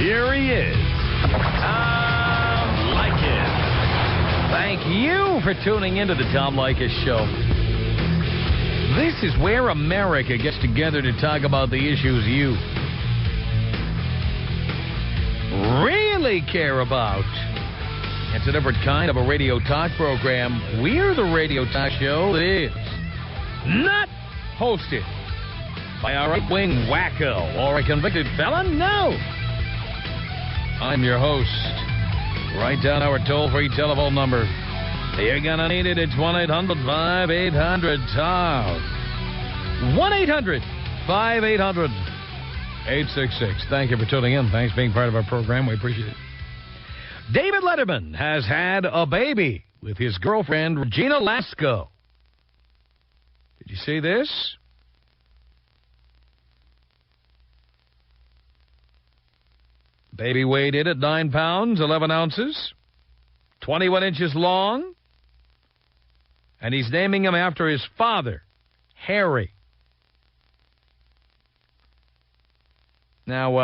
Here he is, Tom Leykis. Thank you for tuning into the Tom Leykis Show. This is where America gets together to talk about the issues you really care about. It's a different kind of a radio talk program. We're the radio talk show that is not hosted by a right-wing wacko or a convicted felon. No. I'm your host. Write down our toll-free telephone number. You're going to need it. It's 1-800-5800-TOM. 1-800-5800-866. Thank you for tuning in. Thanks for being part of our program. We appreciate it. David Letterman has had a baby with his girlfriend, Regina Lasco. Did you see this? Baby weighed in at 9 pounds, 11 ounces, 21 inches long, and he's naming him after his father, Harry. Now,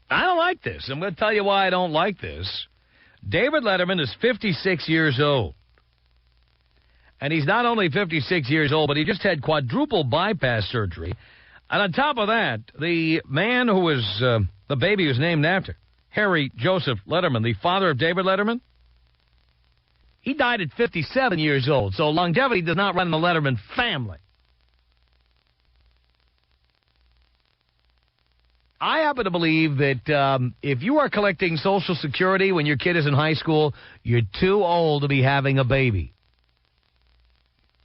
I don't like this. I'm going to tell you why I don't like this. David Letterman is 56 years old. And he's not only 56 years old, but he just had quadruple bypass surgery. And on top of that, the man who was the baby was named after, Harry Joseph Letterman, the father of David Letterman, he died at 57 years old. So longevity does not run in the Letterman family. I happen to believe that if you are collecting Social Security when your kid is in high school, you're too old to be having a baby.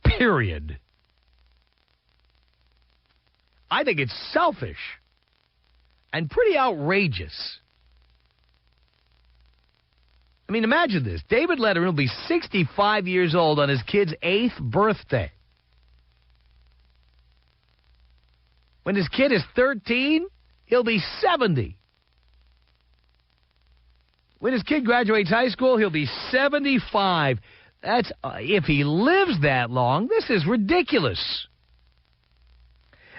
Period. I think it's selfish and pretty outrageous. I mean, imagine this. David Letterman will be 65 years old on his kid's 8th birthday. When his kid is 13, he'll be 70. When his kid graduates high school, he'll be 75. That's if he lives that long. This is ridiculous.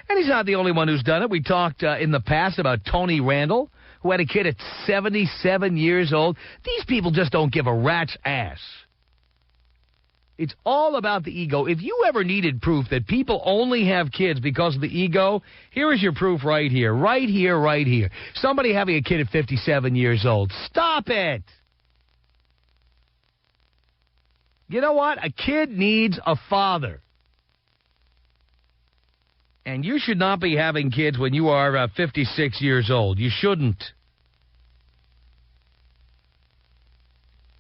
And he's not the only one who's done it. We talked in the past about Tony Randall, who had a kid at 77 years old. These people just don't give a rat's ass. It's all about the ego. If you ever needed proof that people only have kids because of the ego, here is your proof right here. Right here, right here. Somebody having a kid at 57 years old. Stop it. You know what? A kid needs a father. And you should not be having kids when you are 56 years old. You shouldn't.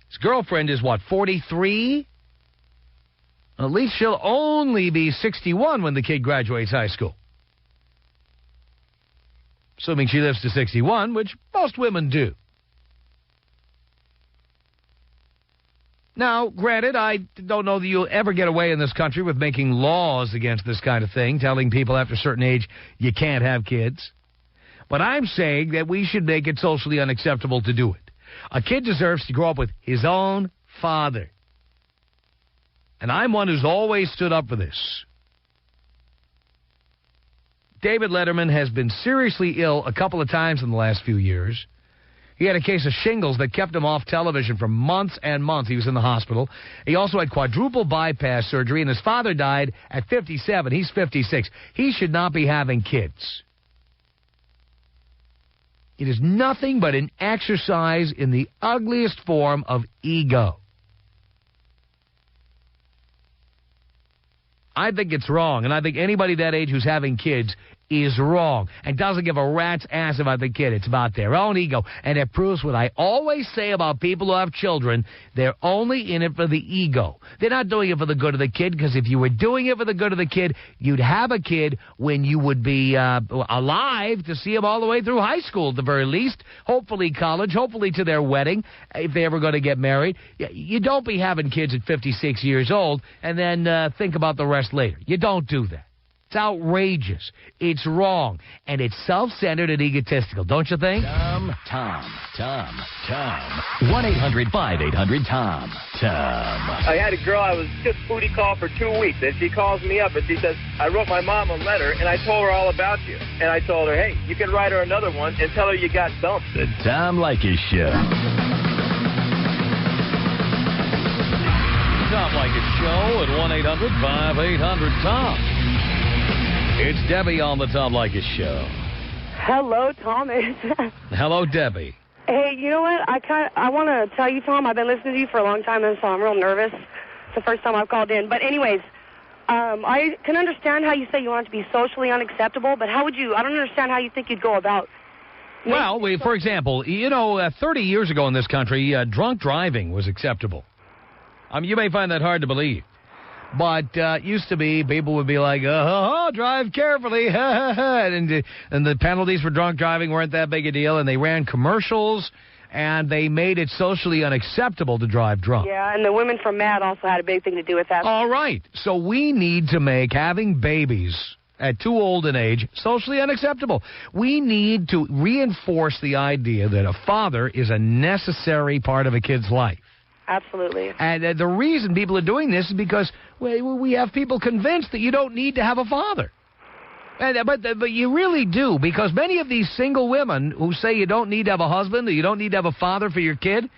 His girlfriend is, 43? At least she'll only be 61 when the kid graduates high school. Assuming she lives to 61, which most women do. Now, granted, I don't know that you'll ever get away in this country with making laws against this kind of thing, telling people after a certain age you can't have kids. But I'm saying that we should make it socially unacceptable to do it. A kid deserves to grow up with his own father. And I'm one who's always stood up for this. David Letterman has been seriously ill a couple of times in the last few years. He had a case of shingles that kept him off television for months and months. He was in the hospital. He also had quadruple bypass surgery, and his father died at 57. He's 56. He should not be having kids. It is nothing but an exercise in the ugliest form of ego. I think it's wrong, and I think anybody that age who's having kids is wrong and doesn't give a rat's ass about the kid. It's about their own ego, and it proves what I always say about people who have children. They're only in it for the ego. They're not doing it for the good of the kid, because if you were doing it for the good of the kid, you'd have a kid when you would be alive to see him all the way through high school at the very least, hopefully college, hopefully to their wedding, if they're ever going to get married. You don't be having kids at 56 years old and then think about the rest later. You don't do that. It's outrageous. It's wrong. And it's self-centered and egotistical, don't you think? Tom. 1-800-5800-TOM. Tom. I had a girl I was just booty call for 2 weeks, and she calls me up and she says, I wrote my mom a letter, and I told her all about you. And I told her, hey, you can write her another one and tell her you got dumped. The Tom Leykis Show. Tom Leykis Show at 1-800-5800-TOM. It's Debbie on the Tom Leykis Show. Hello, Thomas. Hello, Debbie. Hey, you know what? I want to tell you, Tom, I've been listening to you for a long time, and so I'm real nervous. It's the first time I've called in. But anyways, I can understand how you say you want it to be socially unacceptable, but how would you, I don't understand how you think you'd go about. Well, for example, 30 years ago in this country, drunk driving was acceptable. You may find that hard to believe. But used to be, people would be like, drive carefully, and the penalties for drunk driving weren't that big a deal, and they ran commercials, and they made it socially unacceptable to drive drunk. Yeah, and the women from MAD also had a big thing to do with that. All right, so we need to make having babies at too old an age socially unacceptable. We need to reinforce the idea that a father is a necessary part of a kid's life. Absolutely. And the reason people are doing this is because we have people convinced that you don't need to have a father. But you really do, because many of these single women who say you don't need to have a husband or you don't need to have a father for your kid,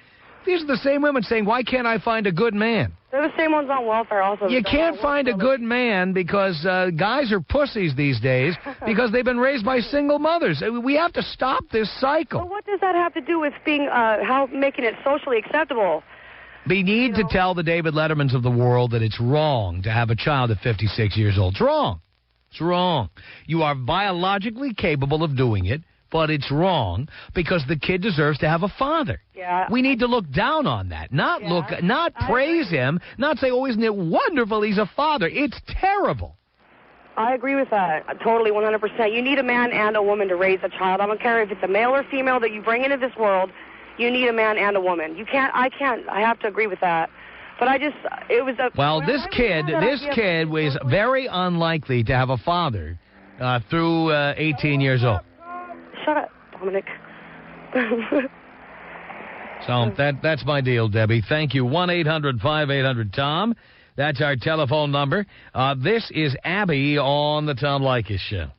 these are the same women saying, why can't I find a good man? They're the same ones on welfare also. You can't find a good man because guys are pussies these days because they've been raised by single mothers. We have to stop this cycle. Well, what does that have to do with being making it socially acceptable? We need to tell the David Lettermans of the world that it's wrong to have a child at 56 years old. It's wrong. It's wrong. You are biologically capable of doing it, but it's wrong because the kid deserves to have a father. Yeah. We need to look down on that, not praise him, not say, oh, isn't it wonderful he's a father. It's terrible. I agree with that. Totally, 100%. You need a man and a woman to raise a child. I don't care if it's a male or female that you bring into this world. You need a man and a woman. I have to agree with that. But it was a... Well, this kid was very unlikely to have a father through 18 years old. Shut up, Dominic. So that's my deal, Debbie. Thank you. 1-800-5800-TOM. That's our telephone number. This is Abby on the Tom Leykis Show.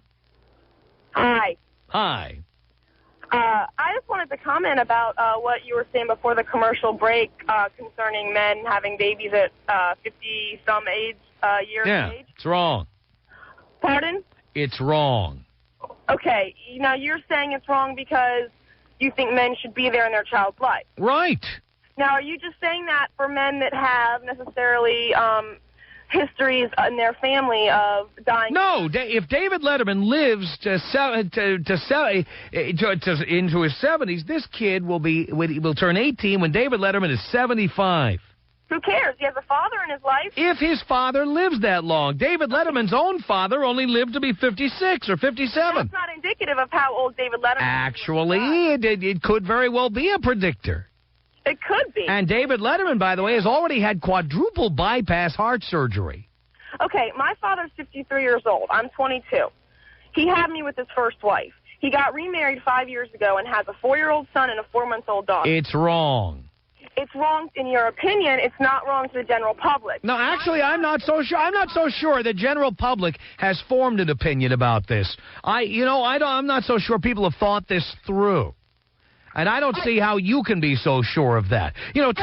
Hi. Hi. I just wanted to comment about what you were saying before the commercial break concerning men having babies at 50-some years of age. Yeah, it's wrong. Pardon? It's wrong. Okay. Now, you're saying it's wrong because you think men should be there in their child's life. Right. Now, are you just saying that for men that have necessarily histories in their family of dying? No, if David Letterman lives into his 70s, this kid will turn 18 when David Letterman is 75. Who cares? He has a father in his life. If his father lives that long. David Letterman's own father only lived to be 56 or 57. That's not indicative of how old David Letterman is. Actually, it could very well be a predictor. It could be. And David Letterman, by the way, has already had quadruple bypass heart surgery. Okay, my father's 53 years old. I'm 22. He had me with his first wife. He got remarried 5 years ago and has a 4-year-old son and a 4-month-old daughter. It's wrong. It's wrong in your opinion. It's not wrong to the general public. No, actually, I'm not so sure. I'm not so sure the general public has formed an opinion about this. I'm not so sure people have thought this through. And I don't see how you can be so sure of that.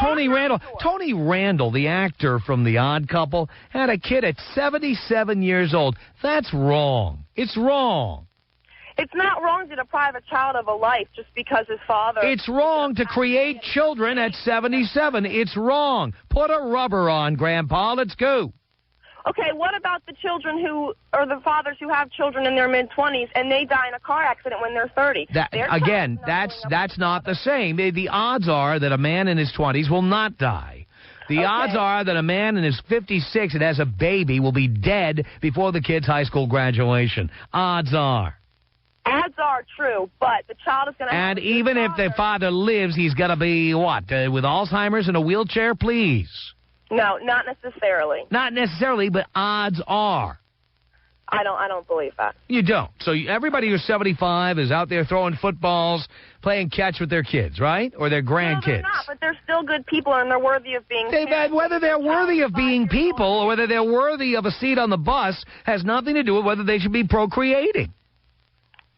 Tony Randall, the actor from The Odd Couple, had a kid at 77 years old. That's wrong. It's wrong. It's not wrong to deprive a child of a life just because his father... It's wrong to create children at 77. It's wrong. Put a rubber on, Grandpa. Let's go. Okay, what about the children the fathers who have children in their mid-20s and they die in a car accident when they're 30? That's not the same. The odds are that a man in his 20s will not die. The odds are that a man in his 56 that has a baby will be dead before the kid's high school graduation. Odds are. Odds are true, but the child is going to... And even if the father lives, he's going to be, with Alzheimer's in a wheelchair? Please. No, not necessarily. Not necessarily, but odds are. I don't believe that. You don't. So everybody who's 75 is out there throwing footballs, playing catch with their kids, right? Or their grandkids. No, they're not, but they're still good people, and they're worthy of being Whether they're worthy of being people or whether they're worthy of a seat on the bus has nothing to do with whether they should be procreating.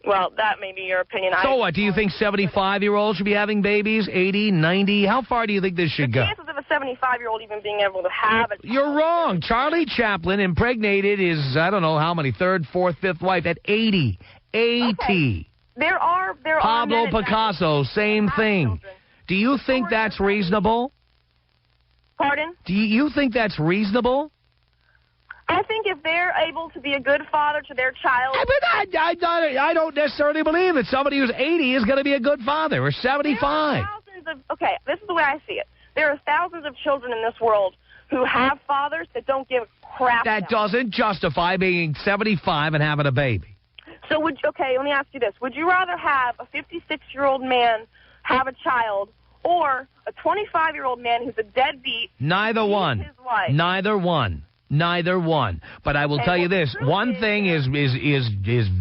Well, that may be your opinion. So what? Do you think 75-year-olds should be having babies? 80, 90? How far do you think this should go? The chances of a 75-year-old even being able to have a child. You're wrong. Charlie Chaplin impregnated his, I don't know how many, third, fourth, fifth wife at 80. 80. Okay. There are Pablo men Picasso, same thing. Children. Do you think that's reasonable? Pardon? Do you think that's reasonable? I think if they're able to be a good father to their child... I don't necessarily believe that somebody who's 80 is going to be a good father, or 75. Okay, this is the way I see it. There are thousands of children in this world who have fathers that don't give a crap. That doesn't justify being 75 and having a baby. So let me ask you this. Would you rather have a 56-year-old man have a child or a 25-year-old man who's a deadbeat? Neither one. His wife? Neither one. But I will tell you this. One thing is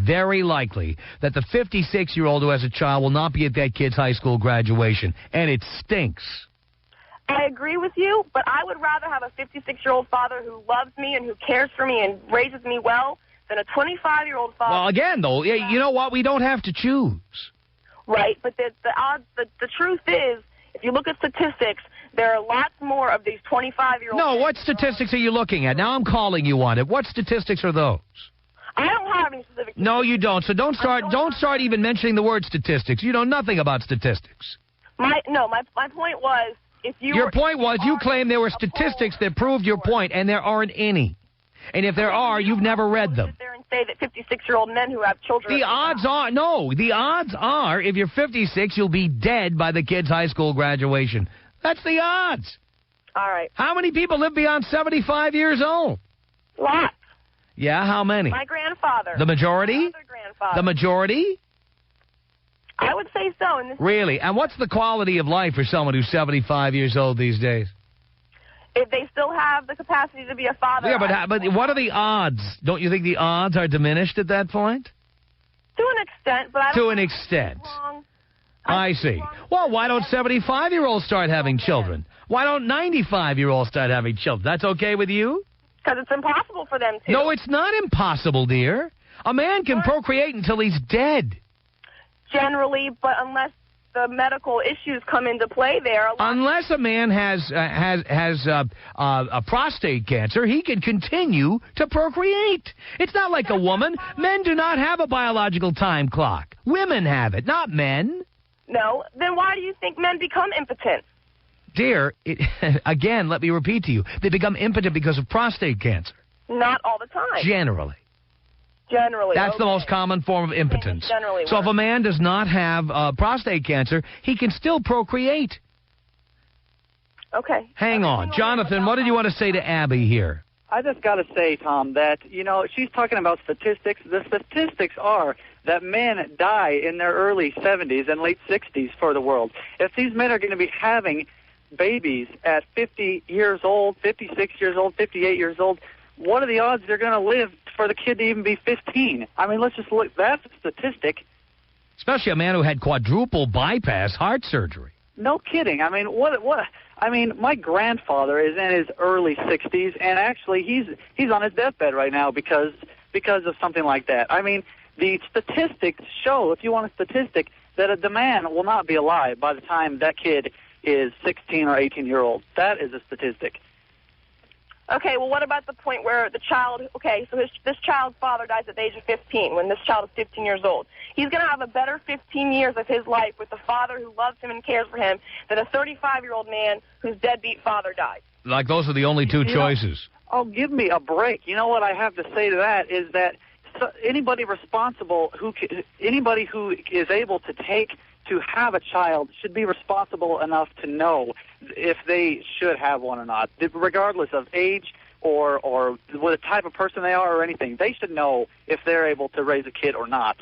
very likely, that the 56-year-old who has a child will not be at that kid's high school graduation, and it stinks. I agree with you, but I would rather have a 56-year-old father who loves me and who cares for me and raises me well than a 25-year-old father. Well, again, though, you know what? We don't have to choose. Right, but the truth is, if you look at statistics, there are lots more of these 25-year-olds. No, what statistics are you looking at? Now I'm calling you on it. What statistics are those? I don't have any specific statistics. No, you don't. So don't start even mentioning the word statistics. You know nothing about statistics. My point was, Your point was you claimed there were statistics that proved your point, and there aren't any. And if there are, you've never read them. Sit there and say that 56-year-old men who have children. The odds are, if you're 56, you'll be dead by the kid's high school graduation. That's the odds. All right. How many people live beyond 75 years old? Lots. Yeah, how many? My grandfather. The majority? My other grandfather. The majority? I would say so. Really? And what's the quality of life for someone who's 75 years old these days? If they still have the capacity to be a father. Yeah, but what are the odds? Don't you think the odds are diminished at that point? To an extent, but I don't. To an extent. Wrong. I see. Well, why don't 75-year-olds start having children? Why don't 95-year-olds start having children? That's okay with you? Because it's impossible for them to. No, it's not impossible, dear. A man can procreate until he's dead. Generally, but unless the medical issues come into play there. Unless a man has a prostate cancer, he can continue to procreate. It's not like a woman. Men do not have a biological time clock. Women have it, not men. No. Then why do you think men become impotent? Dear, again, let me repeat to you. They become impotent because of prostate cancer. Not all the time. Generally. That's the most common form of impotence. So if a man does not have prostate cancer, he can still procreate. Okay. Hang on. Jonathan, what did you want to say to Abby here? I just got to say, Tom, that, she's talking about statistics. The statistics are that men die in their early 70s and late 60s for the world. If these men are going to be having babies at 50 years old, 56 years old, 58 years old, what are the odds they're going to live for the kid to even be 15? I mean, let's just look. That's a statistic. Especially a man who had quadruple bypass heart surgery. No kidding. I mean, what? I mean, my grandfather is in his early 60s, and actually he's on his deathbed right now because of something like that. I mean, the statistics show, if you want a statistic, that the man will not be alive by the time that kid is 16 or 18-year-old. That is a statistic. Okay, well, what about the point where the child, so this child's father dies at the age of 15, when this child is 15 years old. He's going to have a better 15 years of his life with a father who loves him and cares for him than a 35-year-old man whose deadbeat father died. Like those are the only two choices. Give me a break. You know what I have to say to that is that anybody responsible, anybody who is able to have a child should be responsible enough to know if they should have one or not, regardless of age or what the type of person they are or anything. They should know if they're able to raise a kid or not.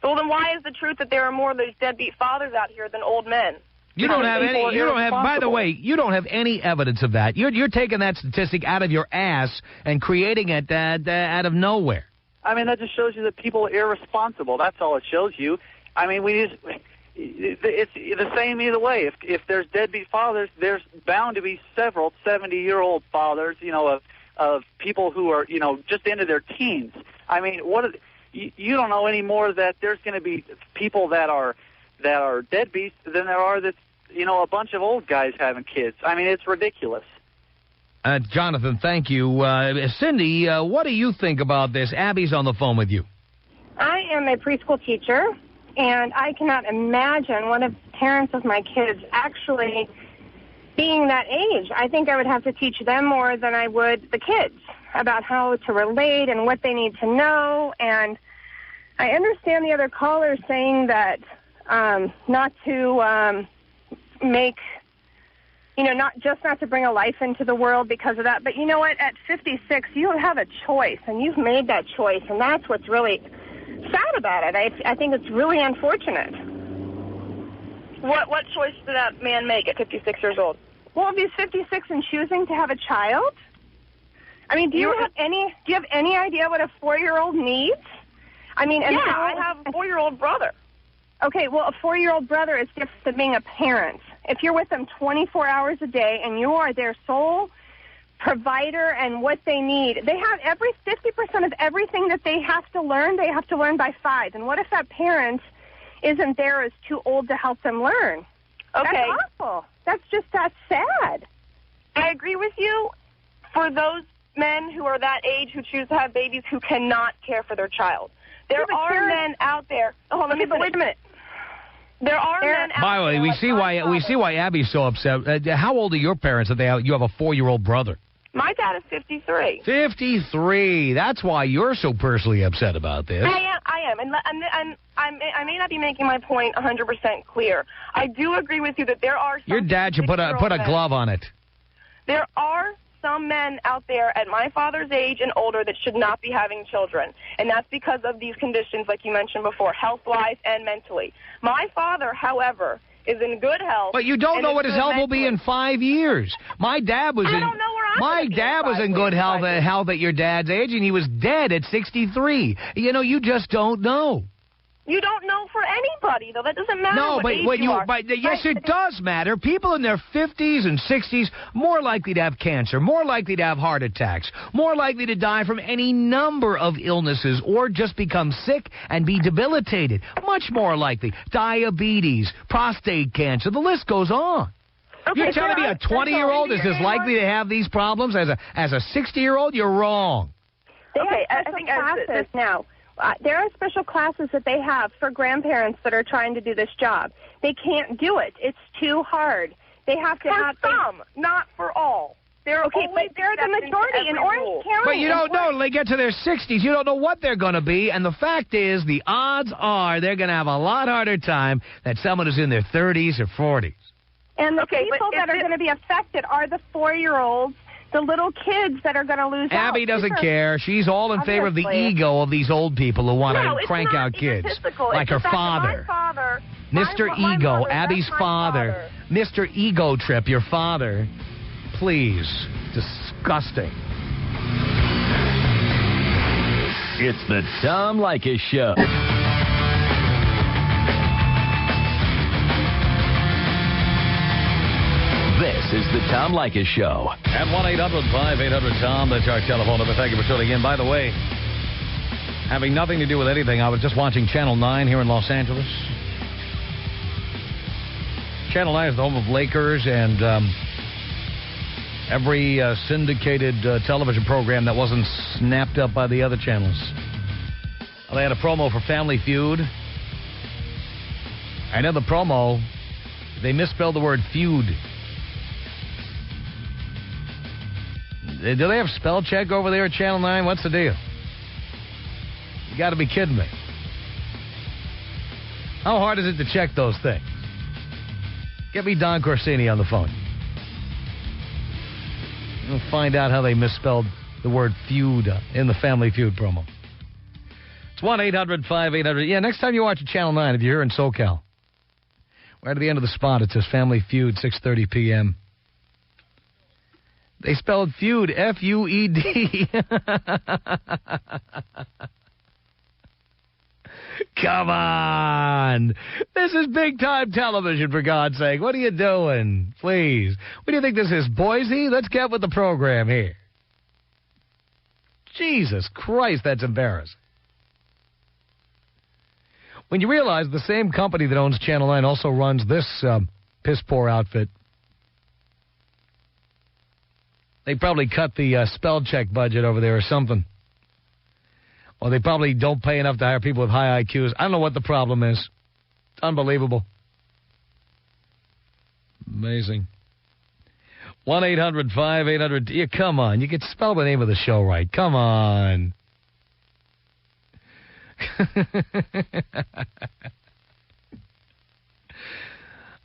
Well, then why is the truth that there are more of those deadbeat fathers out here than old men? You don't have any. You don't have. By the way, you don't have any evidence of that. You're taking that statistic out of your ass and creating it out of nowhere. I mean, that just shows you that people are irresponsible. That's all it shows you. I mean, it's the same either way. If there's deadbeat fathers, there's bound to be several 70-year-old fathers, of people who are, just into their teens. I mean, you don't know anymore that there's going to be people that are deadbeats than there are that, a bunch of old guys having kids. I mean, it's ridiculous. Jonathan, thank you. Cindy, what do you think about this? Abby's on the phone with you. I am a preschool teacher, and I cannot imagine one of the parents of my kids actually being that age. I think I would have to teach them more than I would the kids about how to relate and what they need to know. And I understand the other caller saying that not to make... not to bring a life into the world because of that. But you know what? At 56, you have a choice, and you've made that choice, and that's what's really sad about it. I think it's really unfortunate. What choice did that man make at 56 years old? Well, if he's 56 and choosing to have a child, I mean, do you have any idea what a 4-year-old needs? I mean, and I have a 4-year-old brother. Okay, well, a 4-year-old brother is different than being a parent. If you're with them 24 hours a day and you are their sole provider and what they need, they have 50% of everything that they have to learn by 5. And what if that parent isn't there, is too old to help them learn? Okay. That's awful. That's sad. I agree with you. For those men who are that age who choose to have babies who cannot care for their child. There are men out there. Oh, let me wait a minute. There are men out there. By the way, we see why Abby's so upset. How old are your parents that you have a 4-year-old brother? My dad is 53. 53. That's why you're so personally upset about this. I am. And I may not be making my point 100% clear. I do agree with you that there are some... Your dad should put a glove on it. There are some men out there at my father's age and older that should not be having children. And that's because of these conditions, like you mentioned before, health-wise and mentally. My father, however, is in good health. But you don't know what his health will be in 5 years. My dad was in good health at your dad's age, and he was dead at 63. You just don't know. You don't know for anybody, though. That doesn't matter. No, what age you are. Yes, it does matter. People in their 50s and 60s more likely to have cancer, more likely to have heart attacks, more likely to die from any number of illnesses or just become sick and be debilitated. Much more likely. Diabetes, prostate cancer, the list goes on. Okay, You're telling me a 20-year-old is as likely to have these problems as a 60-year-old? You're wrong. Okay, I think classes now. There are special classes that they have for grandparents that are trying to do this job. They can't do it. It's too hard. They have to have some, not for all. But they're the majority in Orange County. But you don't know. They get to their 60s. You don't know what they're going to be. And the fact is, the odds are they're going to have a lot harder time than someone who's in their 30s or 40s. And the people that are going to be affected are the 4-year-olds, the little kids that are going to lose out. Abby doesn't care. She's all in favor of the ego of these old people who want to crank out kids. Like her father. Mr. Ego, Abby's father. Mr. Ego Trip, your father. Please. Disgusting. It's the Tom Leykis Show. This is the Tom Leykis Show. At 1-800-5800-TOM, that's our telephone number. Thank you for tuning in. By the way, having nothing to do with anything, I was just watching Channel 9 here in Los Angeles. Channel 9 is the home of Lakers and every syndicated television program that wasn't snapped up by the other channels. They had a promo for Family Feud. I know the promo, they misspelled the word feud. Do they have spell check over there at Channel 9? What's the deal? You got to be kidding me. How hard is it to check those things? Get me Don Corsini on the phone. We'll find out how they misspelled the word feud in the Family Feud promo. It's 1-800-5800. Yeah, next time you watch Channel 9, if you're here in SoCal, right at the end of the spot, it says Family Feud, 6:30 p.m. They spelled feud, F-U-E-D. Come on. This is big-time television, for God's sake. What are you doing? Please. What do you think this is, Boise? Let's get with the program here. Jesus Christ, that's embarrassing. When you realize the same company that owns Channel 9 also runs this piss-poor outfit, they probably cut the spell check budget over there or something. Or they probably don't pay enough to hire people with high IQs. I don't know what the problem is. It's unbelievable. Amazing. 1-800-5800. Yeah, come on. You can spell the name of the show right. Come on.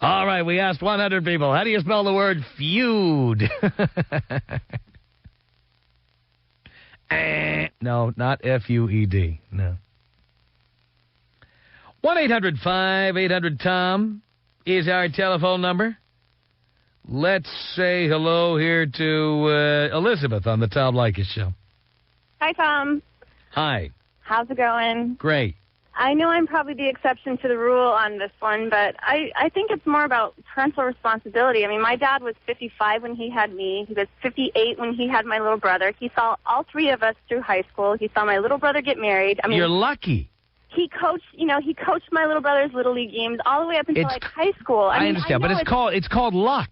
All right, we asked 100 people. How do you spell the word feud? No, not F-U-E-D. No. 1-800-5800-TOM is our telephone number. Let's say hello here to Elizabeth on the Tom Leykis Show. Hi, Tom. Hi. How's it going? Great. I know I'm probably the exception to the rule on this one, but I think it's more about parental responsibility. I mean, my dad was 55 when he had me. He was 58 when he had my little brother. He saw all three of us through high school. He saw my little brother get married. I mean, you're lucky. He coached my little brother's Little League games all the way up until high school. I mean, understand, but it's called luck.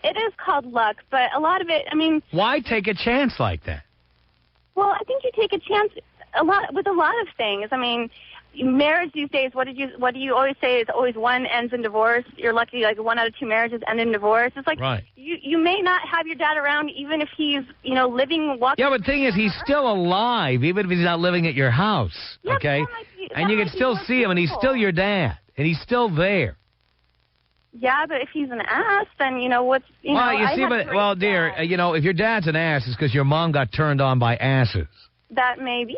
It is called luck, but a lot of it, I mean... Why take a chance like that? Well, I think you take a chance with a lot of things. I mean... Marriage these days, what do you always say is always one ends in divorce. You're lucky like 1 out of 2 marriages end in divorce. It's like right. You may not have your dad around even if he's, living, walking. Yeah, but the thing is he's still alive even if he's not living at your house, yeah, okay? And you can still see him and he's still your dad and he's still there. Yeah, but if he's an ass, then, what's, dear, if your dad's an ass, it's because your mom got turned on by asses. That may be.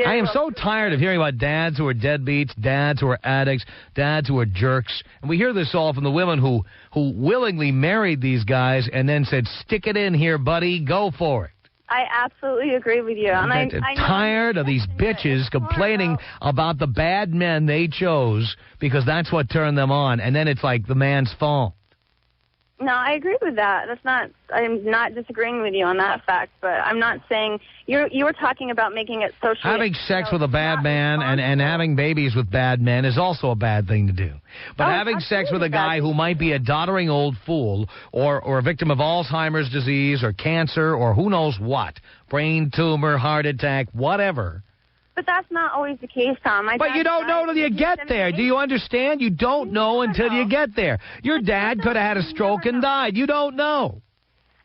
I am so tired of hearing about dads who are deadbeats, dads who are addicts, dads who are jerks. And we hear this all from the women who willingly married these guys and then said, stick it in here, buddy, go for it. I absolutely agree with you. And I'm tired of these bitches complaining about the bad men they chose because that's what turned them on. And then it's like the man's fault. No, I agree with that. I'm not disagreeing with you on that fact, but I'm not saying you were talking about making it socially. Having sex with a bad man and having babies with bad men is also a bad thing to do. But having sex with a guy who might be a doddering old fool or a victim of Alzheimer's disease or cancer or who knows what, brain tumor, heart attack, whatever. But that's not always the case, Tom. But you don't know until you get there. Do you understand? You don't know until you get there. Your dad could have had a stroke and died. You don't know.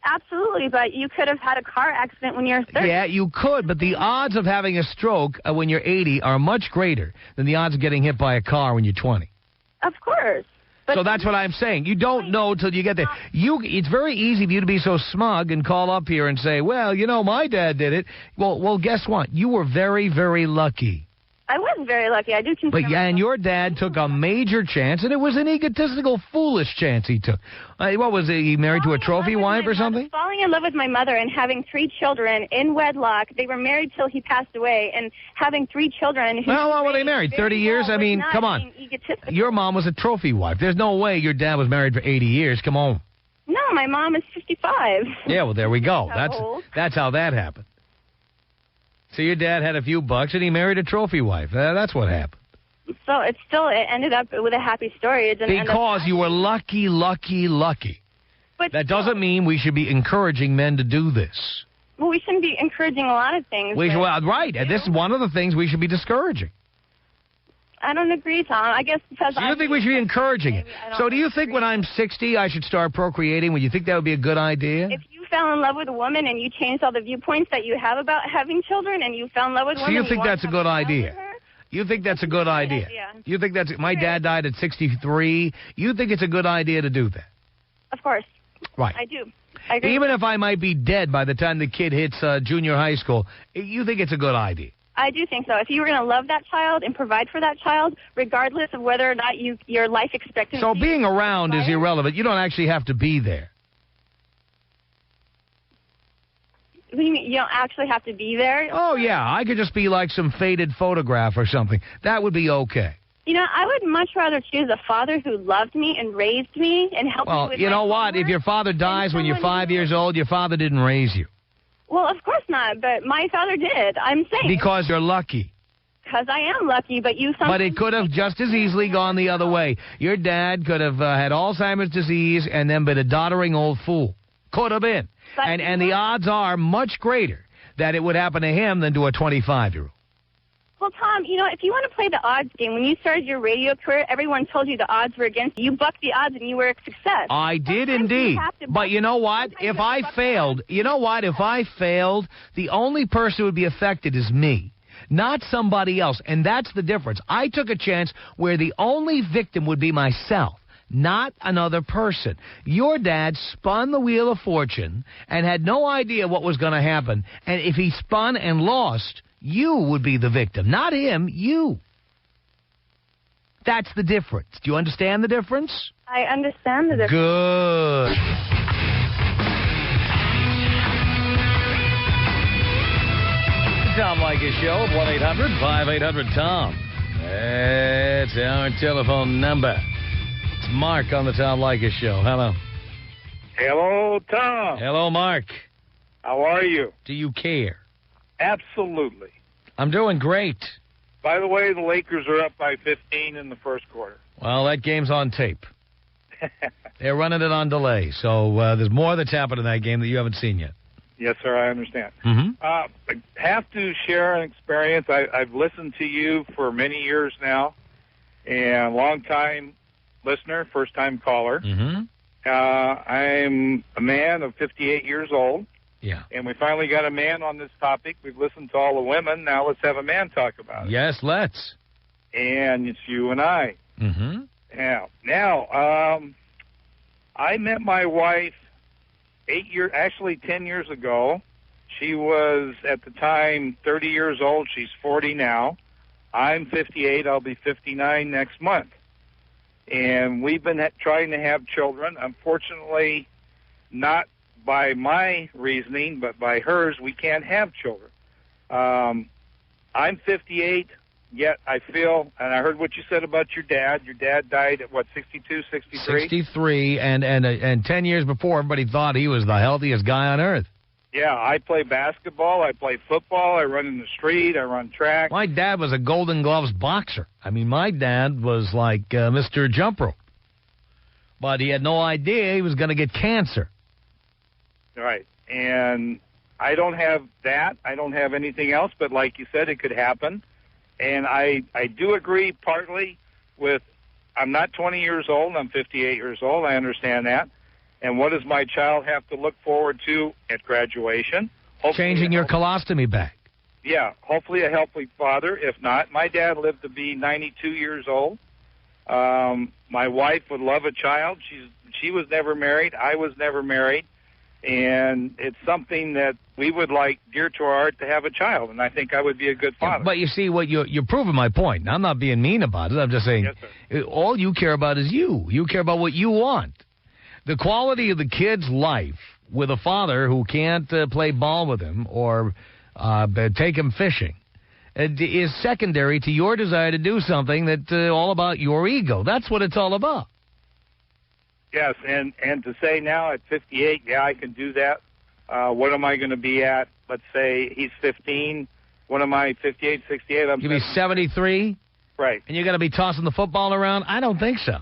Absolutely, but you could have had a car accident when you're 30. Yeah, you could, but the odds of having a stroke when you're 80 are much greater than the odds of getting hit by a car when you're 20. Of course. But so that's what I'm saying. You don't know till you get there. It's very easy for you to be so smug and call up here and say, well, my dad did it. Well, guess what? You were very, very lucky. I was very lucky. I do consider But and your dad took a major chance, and it was an egotistical, foolish chance he took. What was it? He married to a trophy wife or something? Falling in love with my mother and having 3 children in wedlock. They were married till he passed away, and having 3 children. How long were they married? 30 years? I mean, come on. Your mom was a trophy wife. There's no way your dad was married for 80 years. Come on. No, my mom is 55. Yeah, well, there we go. That's how that happened. So your dad had a few bucks, and he married a trophy wife. That's what happened. So it ended up with a happy story. It didn't because you were lucky. But that doesn't mean we should be encouraging men to do this. Well, we shouldn't be encouraging a lot of things. Right, and this is one of the things we should be discouraging. I don't agree, Tom. I guess because you think we should be encouraging it. So do you think when I'm 60 I should start procreating? Would you think that would be a good idea? If you fell in love with a woman and you changed all the viewpoints that you have about having children and you fell in love with a woman... So you think that's a good idea? You think that's a good idea? You think that's... My dad died at 63. You think it's a good idea to do that? Of course. Right. I do. I agree. Even if I might be dead by the time the kid hits junior high school, you think it's a good idea? I do think so. If you were going to love that child and provide for that child, regardless of whether or not your life expectancy... So being around is irrelevant. You don't actually have to be there. What do you mean? You don't actually have to be there? Oh, yeah. I could just be like some faded photograph or something. That would be okay. You know, I would much rather choose a father who loved me and raised me and helped me with Well, you know what? If your father dies when you're 5 years old, your father didn't raise you. Well, of course not, but my father did. I'm saying. Because you're lucky. Because I am lucky, but you sometimes... But it could have just as easily gone the other way. Your dad could have had Alzheimer's disease and then been a doddering old fool. Could have been. And the odds are much greater that it would happen to him than to a 25-year-old. Well, Tom, you know, if you want to play the odds game, when you started your radio career, everyone told you the odds were against you. You bucked the odds and you were a success. I did indeed. But you know what? If I failed, the only person who would be affected is me, not somebody else. And that's the difference. I took a chance where the only victim would be myself, not another person. Your dad spun the wheel of fortune and had no idea what was going to happen. And if he spun and lost, you would be the victim, not him, you. That's the difference. Do you understand the difference? I understand the difference. Good. The Tom Leykis Show, 1-800-5800-TOM. That's our telephone number. It's Mark on the Tom Leykis Show. Hello. Hello, Tom. Hello, Mark. How are you? Do you care? Absolutely. I'm doing great. By the way, the Lakers are up by 15 in the first quarter. Well, that game's on tape. They're running it on delay, so there's more that's happened in that game that you haven't seen yet. Yes, sir, I understand. Mm-hmm. I have to share an experience. I've listened to you for many years now, and long-time listener, first-time caller. Mm-hmm. I'm a man of 58 years old. Yeah. And we finally got a man on this topic. We've listened to all the women. Now let's have a man talk about it. Yes, let's. And it's you and I. Mm-hmm. Yeah. Now, I met my wife 10 years ago. She was, at the time, 30 years old. She's 40 now. I'm 58. I'll be 59 next month. And we've been trying to have children. Unfortunately, not by my reasoning, but by hers, we can't have children. I'm 58, yet I feel, and I heard what you said about your dad. Your dad died at, 62, 63? 63, and 10 years before, everybody thought he was the healthiest guy on earth. Yeah, I play basketball, I play football, I run in the street, I run track. My dad was a Golden Gloves boxer. I mean, my dad was like Mr. Jump Rope. But he had no idea he was going to get cancer. Right. And I don't have that. I don't have anything else. But like you said, it could happen. And I do agree partly with, I'm not 20 years old. I'm 58 years old. I understand that. And what does my child have to look forward to at graduation? Hopefully changing your colostomy bag. Yeah. Hopefully a healthy father. If not, my dad lived to be 92 years old. My wife would love a child. She was never married. I was never married. And it's something that we would like dear to our heart to have a child, and I think I would be a good father. Yeah, but you see, what you're proving my point. I'm not being mean about it. I'm just saying, yes, all you care about is you. You care about what you want. The quality of the kid's life with a father who can't play ball with him or take him fishing is secondary to your desire to do something that's all about your ego. That's what it's all about. Yes, and to say now at 58, yeah, I can do that. What am I going to be at? Let's say he's 15. What am I, 58, 68? You'll be 73? Right. And you're going to be tossing the football around? I don't think so.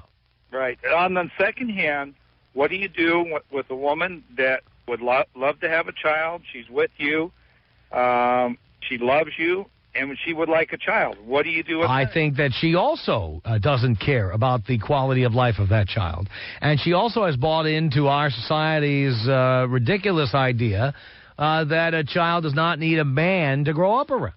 Right. On the second hand, what do you do with a woman that would love to have a child? She's with you. She loves you. And she would like a child. What do you do with that? I think that she also doesn't care about the quality of life of that child. And she also has bought into our society's ridiculous idea that a child does not need a man to grow up around.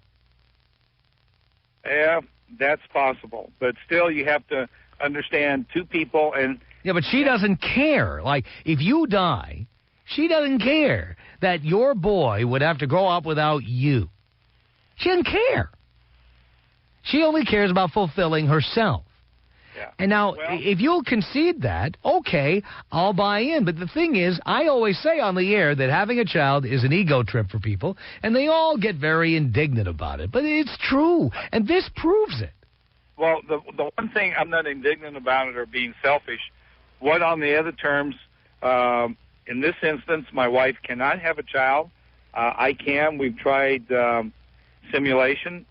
Yeah, that's possible. But still, you have to understand two people. And yeah, but she doesn't care. Like, if you die, she doesn't care that your boy would have to grow up without you. She doesn't care. She only cares about fulfilling herself. Yeah. And now, if you'll concede that, okay, I'll buy in. But the thing is, I always say on the air that having a child is an ego trip for people, and they all get very indignant about it. But it's true, and this proves it. Well, the one thing I'm not indignant about it or being selfish, what on the other terms, in this instance, my wife cannot have a child. I can. We've tried simulation.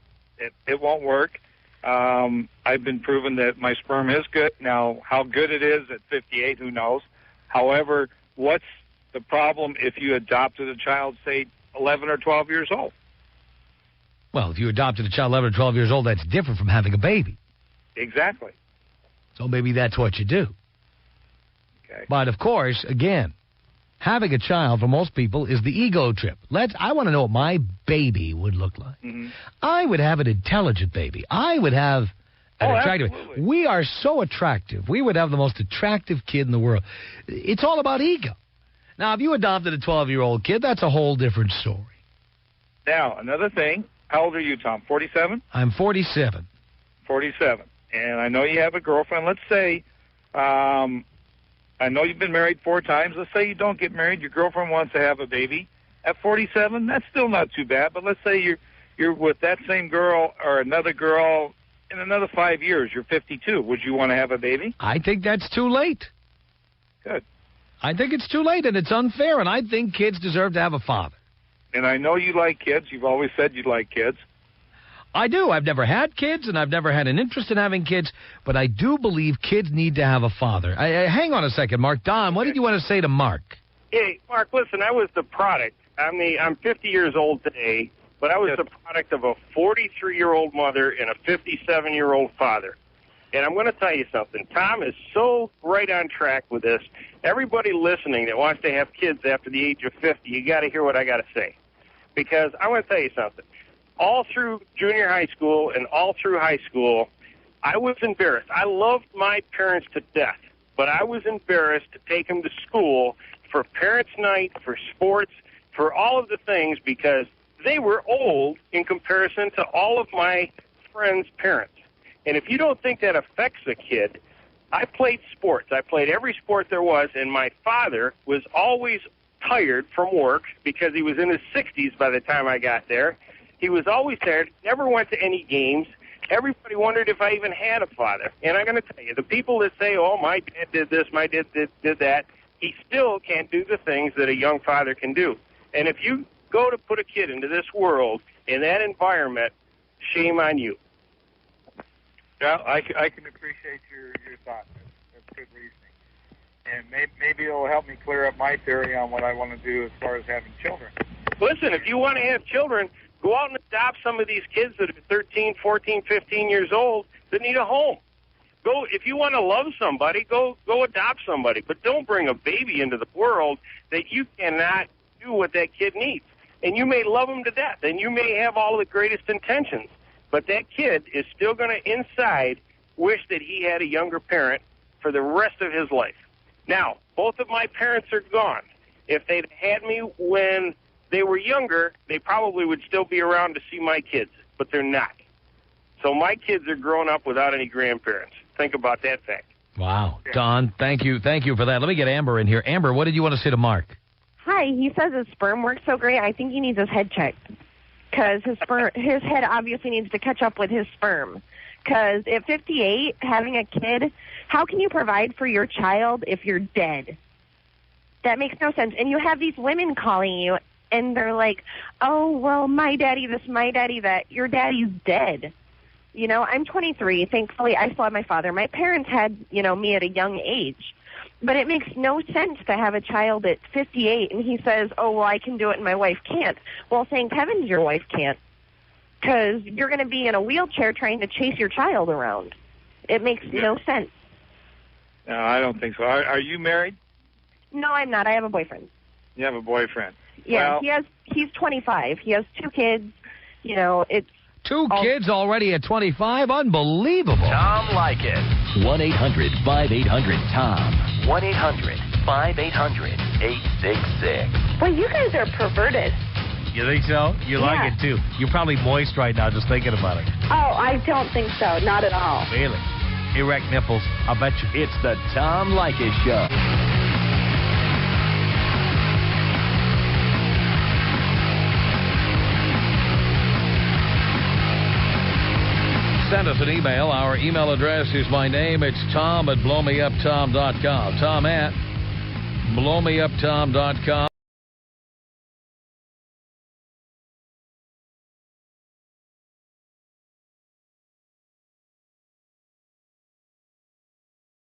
It won't work. I've been proven that my sperm is good. Now, how good it is at 58, who knows? However, what's the problem if you adopted a child, say, 11 or 12 years old? Well, if you adopted a child 11 or 12 years old, that's different from having a baby. Exactly. So maybe that's what you do. Okay. But, of course, again, having a child for most people is the ego trip. I want to know what my baby would look like. Mm-hmm. I would have an intelligent baby. I would have an attractive. Absolutely. We are so attractive. We would have the most attractive kid in the world. It's all about ego. Now, if you adopted a 12-year-old kid, that's a whole different story. Now, another thing. How old are you, Tom? 47? I'm 47. 47. And I know you have a girlfriend. Let's say, I know you've been married 4 times. Let's say you don't get married. Your girlfriend wants to have a baby. At 47, that's still not too bad. But let's say you're with that same girl or another girl in another 5 years. You're 52. Would you want to have a baby? I think that's too late. Good. I think it's too late, and it's unfair, and I think kids deserve to have a father. And I know you like kids. You've always said you like kids. I do. I've never had kids, and I've never had an interest in having kids, but I do believe kids need to have a father. Hang on a second, Mark. Don, what did you want to say to Mark? Hey, Mark, listen, I was the product. I'm 50 years old today, but I was the product of a 43-year-old mother and a 57-year-old father. And I'm going to tell you something. Tom is so right on track with this. Everybody listening that wants to have kids after the age of 50, you got to hear what I got to say. Because I want to tell you something. All through junior high school and all through high school, I was embarrassed. I loved my parents to death, but I was embarrassed to take them to school for parents' night, for sports, for all of the things because they were old in comparison to all of my friends' parents. And if you don't think that affects a kid, I played sports. I played every sport there was, and my father was always tired from work because he was in his 60s by the time I got there. He was always tired, never went to any games. Everybody wondered if I even had a father. And I'm going to tell you, the people that say, oh, my dad did this, my dad did that, he still can't do the things that a young father can do. And if you go to put a kid into this world, in that environment, shame on you. Yeah, I can appreciate your thoughts. That's good reasoning. And maybe it'll help me clear up my theory on what I want to do as far as having children. Listen, if you want to have children, go out and adopt some of these kids that are 13, 14, 15 years old that need a home. Go, if you want to love somebody, go adopt somebody. But don't bring a baby into the world that you cannot do what that kid needs. And you may love him to death, and you may have all the greatest intentions. But that kid is still going to, inside, wish that he had a younger parent for the rest of his life. Now, both of my parents are gone. If they'd had me when they were younger, they probably would still be around to see my kids, but they're not. So my kids are grown up without any grandparents. Think about that fact. Wow. Don, thank you for that. Let me get Amber in here. Amber, what did you want to say to Mark? Hi, he says his sperm works so great, I think he needs his head checked. Because his head obviously needs to catch up with his sperm. Because at 58, having a kid, how can you provide for your child if you're dead? That makes no sense. And you have these women calling you, and they're like, oh, well, my daddy this, my daddy that. Your daddy's dead. You know, I'm 23. Thankfully, I still have my father. My parents had, me at a young age. But it makes no sense to have a child at 58, and he says, oh, well, I can do it and my wife can't. Well, thank heavens your wife can't, because you're going to be in a wheelchair trying to chase your child around. It makes no sense. No, I don't think so. Are you married? No, I'm not. I have a boyfriend. You have a boyfriend. Yeah, he's 25. He has 2 kids. It's... 2 kids already at 25? Unbelievable. Tom Leykis. 1-800-5800-TOM. 1-800-5800-866. Well, you guys are perverted. You think so? You like it, too. You're probably moist right now just thinking about it. Oh, I don't think so. Not at all. Really? erect nipples. I'll bet you. It's the Tom Leykis Show. Send us an email. Our email address is my name. It's Tom at blowmeuptom.com. Tom at blowmeuptom.com.